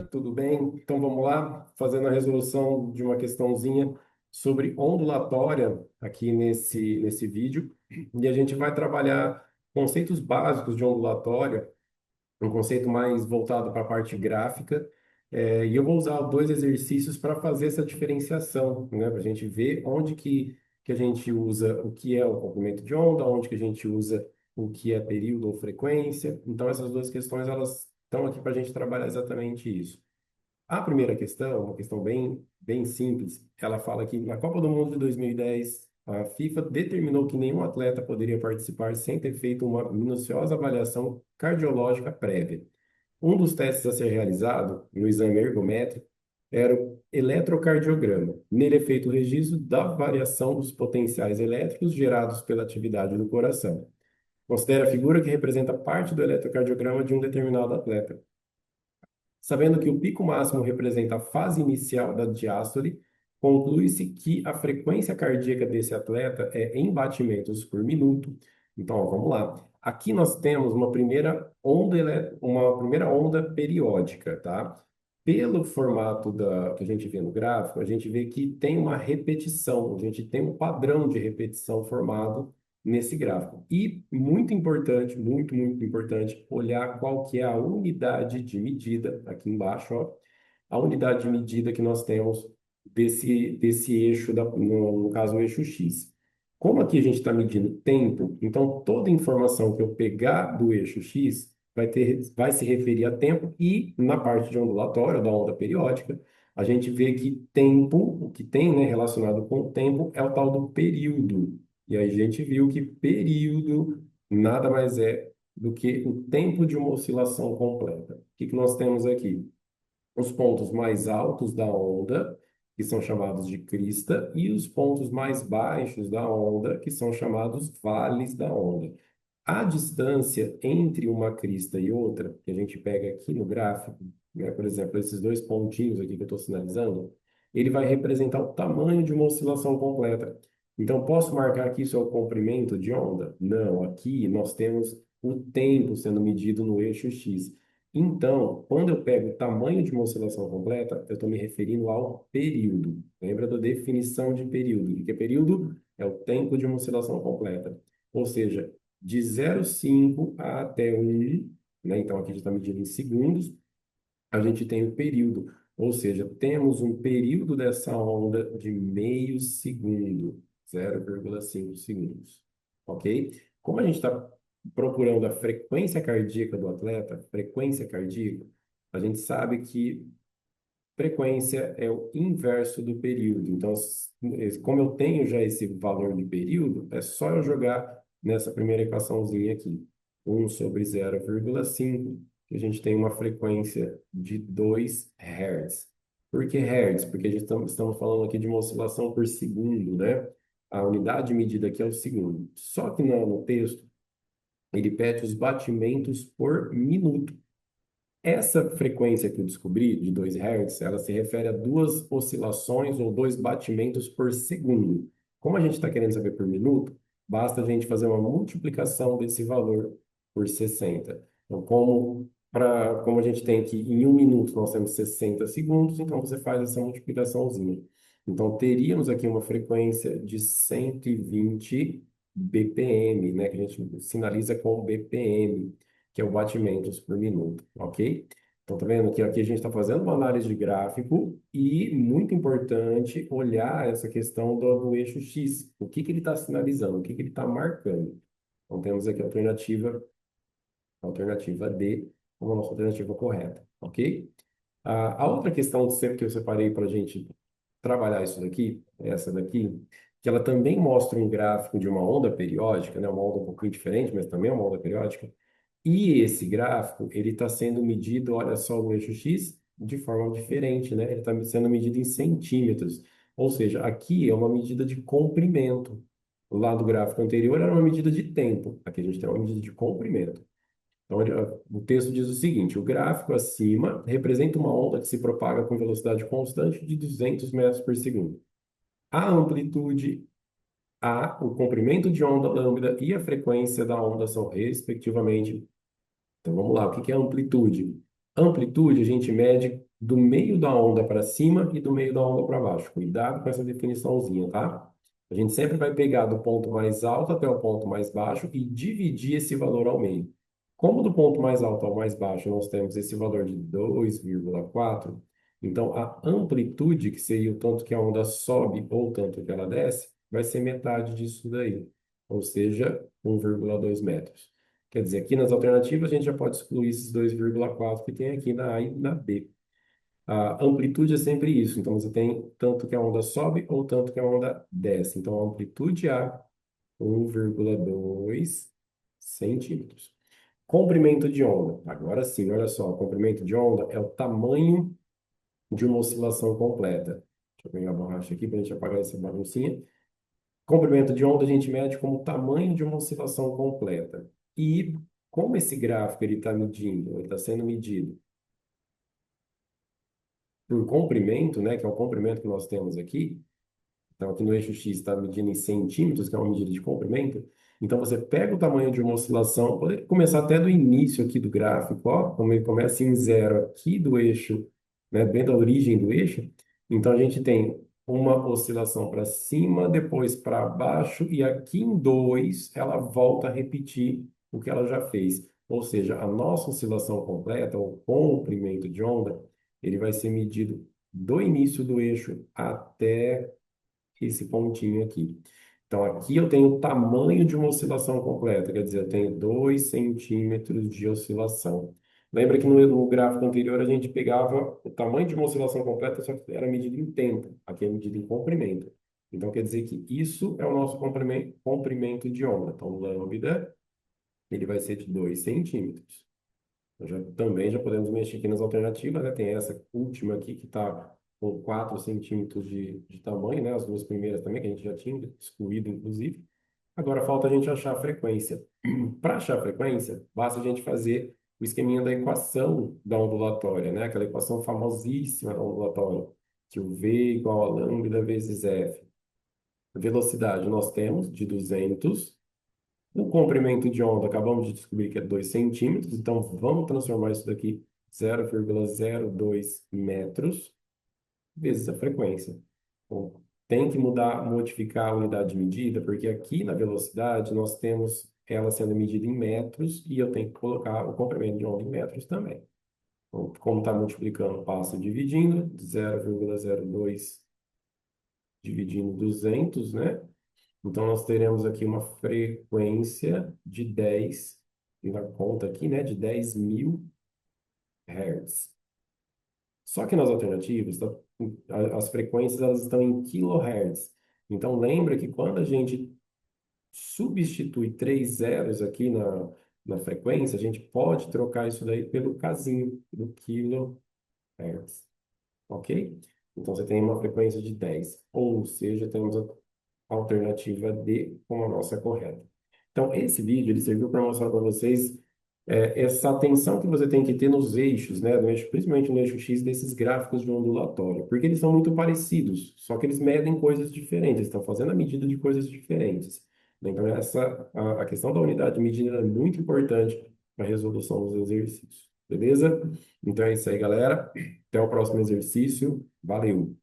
tudo bem? Então vamos lá, fazendo a resolução de uma questãozinha sobre ondulatória aqui nesse vídeo. E a gente vai trabalhar conceitos básicos de ondulatória, um conceito mais voltado para a parte gráfica. E eu vou usar dois exercícios para fazer essa diferenciação, né? Para a gente ver onde que a gente usa o que é o comprimento de onda, onde que a gente usa o que é período ou frequência. Então, essas duas questões, elas estão aqui para a gente trabalhar exatamente isso. A primeira questão, uma questão bem simples, ela fala que na Copa do Mundo de 2010, a FIFA determinou que nenhum atleta poderia participar sem ter feito uma minuciosa avaliação cardiológica prévia. Um dos testes a ser realizado no exame ergométrico era o eletrocardiograma. Nele é feito o registro da variação dos potenciais elétricos gerados pela atividade do coração. Considere a figura que representa parte do eletrocardiograma de um determinado atleta. Sabendo que o pico máximo representa a fase inicial da diástole, conclui-se que a frequência cardíaca desse atleta é em batimentos por minuto. Então, ó, vamos lá. Aqui nós temos uma primeira onda periódica, tá? Pelo formato que a gente vê no gráfico, a gente vê que tem uma repetição, a gente tem um padrão de repetição formado nesse gráfico. E muito importante, muito importante, olhar qual que é a unidade de medida, aqui embaixo, ó, a unidade de medida que nós temos desse eixo, no caso, o eixo X. Como aqui a gente está medindo tempo, então toda informação que eu pegar do eixo X vai se referir a tempo e na parte de ondulatória, da onda periódica, a gente vê que tempo, o que tem, né, relacionado com o tempo, é o tal do período. E aí a gente viu que período nada mais é do que o tempo de uma oscilação completa. O que que nós temos aqui? Os pontos mais altos da onda, que são chamados de crista, e os pontos mais baixos da onda, que são chamados vales da onda. A distância entre uma crista e outra, que a gente pega aqui no gráfico, né, por exemplo, esses dois pontinhos aqui que eu estou sinalizando, ele vai representar o tamanho de uma oscilação completa. Então, posso marcar que isso é o comprimento de onda? Não, aqui nós temos o tempo sendo medido no eixo X. Então, quando eu pego o tamanho de uma oscilação completa, eu estou me referindo ao período. Lembra da definição de período? O que é período? É o tempo de uma oscilação completa. Ou seja, de 0,5 até 1, né? Então aqui a gente está medindo em segundos, a gente tem o período. Ou seja, temos um período dessa onda de meio segundo, 0,5 segundos. Ok? Como a gente está procurando a frequência cardíaca do atleta, frequência cardíaca, a gente sabe que frequência é o inverso do período. Então, como eu tenho já esse valor de período, é só eu jogar nessa primeira equaçãozinha aqui. 1/0,5, que a gente tem uma frequência de 2 Hz. Por que Hz? Porque a gente estamos falando aqui de uma oscilação por segundo, né? A unidade de medida aqui é o segundo. Só que no texto, ele pede os batimentos por minuto. Essa frequência que eu descobri, de 2 Hz, ela se refere a duas oscilações ou dois batimentos por segundo. Como a gente está querendo saber por minuto, basta a gente fazer uma multiplicação desse valor por 60. Então, como a gente tem aqui em um minuto nós temos 60 segundos, então você faz essa multiplicaçãozinha. Então, teríamos aqui uma frequência de 120 BPM, né, que a gente sinaliza com BPM, que é o batimentos por minuto, ok? Então, tá vendo que aqui a gente está fazendo uma análise de gráfico e, muito importante, olhar essa questão do eixo X. O que que ele está sinalizando, o que que ele está marcando. Então, temos aqui a alternativa D como a nossa alternativa correta, ok? A outra questão que eu separei para a gente trabalhar isso daqui, essa daqui, que ela também mostra um gráfico de uma onda periódica, né? Uma onda um pouquinho diferente, mas também é uma onda periódica. E esse gráfico, ele está sendo medido, olha só, no eixo X, de forma diferente, né? Ele está sendo medido em centímetros. Ou seja, aqui é uma medida de comprimento. Lá do gráfico anterior era uma medida de tempo. Aqui a gente tem uma medida de comprimento. Então, o texto diz o seguinte: o gráfico acima representa uma onda que se propaga com velocidade constante de 200 metros por segundo. A amplitude o comprimento de onda lambda e a frequência da onda são, respectivamente. Então vamos lá, o que que é amplitude? Amplitude a gente mede do meio da onda para cima e do meio da onda para baixo. Cuidado com essa definiçãozinha, tá? A gente sempre vai pegar do ponto mais alto até o ponto mais baixo e dividir esse valor ao meio. Como do ponto mais alto ao mais baixo nós temos esse valor de 2,4, então a amplitude, que seria o tanto que a onda sobe ou o tanto que ela desce, vai ser metade disso daí, ou seja, 1,2 metros. Quer dizer, aqui nas alternativas a gente já pode excluir esses 2,4 que tem aqui na A e na B. A amplitude é sempre isso. Então, você tem tanto que a onda sobe ou tanto que a onda desce. Então, a amplitude A, 1,2 centímetros. Comprimento de onda. Agora sim, olha só. O comprimento de onda é o tamanho de uma oscilação completa. Deixa eu pegar a borracha aqui para a gente apagar essa baguncinha. Comprimento de onda a gente mede como o tamanho de uma oscilação completa. E como esse gráfico ele está medindo, ele está sendo medido por comprimento, né, que é o comprimento que nós temos aqui. Então, aqui no eixo X está medindo em centímetros, que é uma medida de comprimento. Então, você pega o tamanho de uma oscilação, pode começar até do início aqui do gráfico, ó, como ele começa em zero aqui do eixo, né, bem da origem do eixo. Então, a gente tem uma oscilação para cima, depois para baixo, e aqui em 2 ela volta a repetir o que ela já fez. Ou seja, a nossa oscilação completa, o comprimento de onda, ele vai ser medido do início do eixo até esse pontinho aqui. Então, aqui eu tenho o tamanho de uma oscilação completa, quer dizer, eu tenho 2 centímetros de oscilação. Lembra que no gráfico anterior a gente pegava o tamanho de uma oscilação completa, só que era medido em tempo, aqui é medido em comprimento. Então, quer dizer que isso é o nosso comprimento de onda. Então, lambda, ele vai ser de 2 centímetros. Também já podemos mexer aqui nas alternativas, né? Tem essa última aqui que está com 4 centímetros de tamanho, né? As duas primeiras também, que a gente já tinha excluído, inclusive. Agora falta a gente achar a frequência. Para achar a frequência, basta a gente fazer o esqueminha da equação da ondulatória, né? Aquela equação famosíssima da ondulatória, que o V igual a lambda vezes F. Velocidade nós temos de 200. O comprimento de onda, acabamos de descobrir que é 2 centímetros, então vamos transformar isso daqui em 0,02 metros vezes a frequência. Bom, tem que mudar, modificar a unidade de medida, porque aqui na velocidade nós temos ela sendo medida em metros e eu tenho que colocar o comprimento de onda em metros também. Então, como está multiplicando, passo dividindo, 0,02 dividindo 200, né? Então, nós teremos aqui uma frequência de 10, e na conta aqui, né, de 10.000 Hz. Só que nas alternativas, as frequências elas estão em kilohertz. Então, lembra que quando a gente substitui três zeros aqui na frequência, a gente pode trocar isso daí pelo casinho do kilohertz, ok? Então, você tem uma frequência de 10, ou seja, temos alternativa D como a nossa correta. Então, esse vídeo ele serviu para mostrar para vocês essa atenção que você tem que ter nos eixos, né, no eixo, principalmente no eixo X, desses gráficos de ondulatório, porque eles são muito parecidos, só que eles medem coisas diferentes, estão fazendo a medida de coisas diferentes. Então, a questão da unidade de medida é muito importante para a resolução dos exercícios. Beleza? Então é isso aí, galera. Até o próximo exercício. Valeu!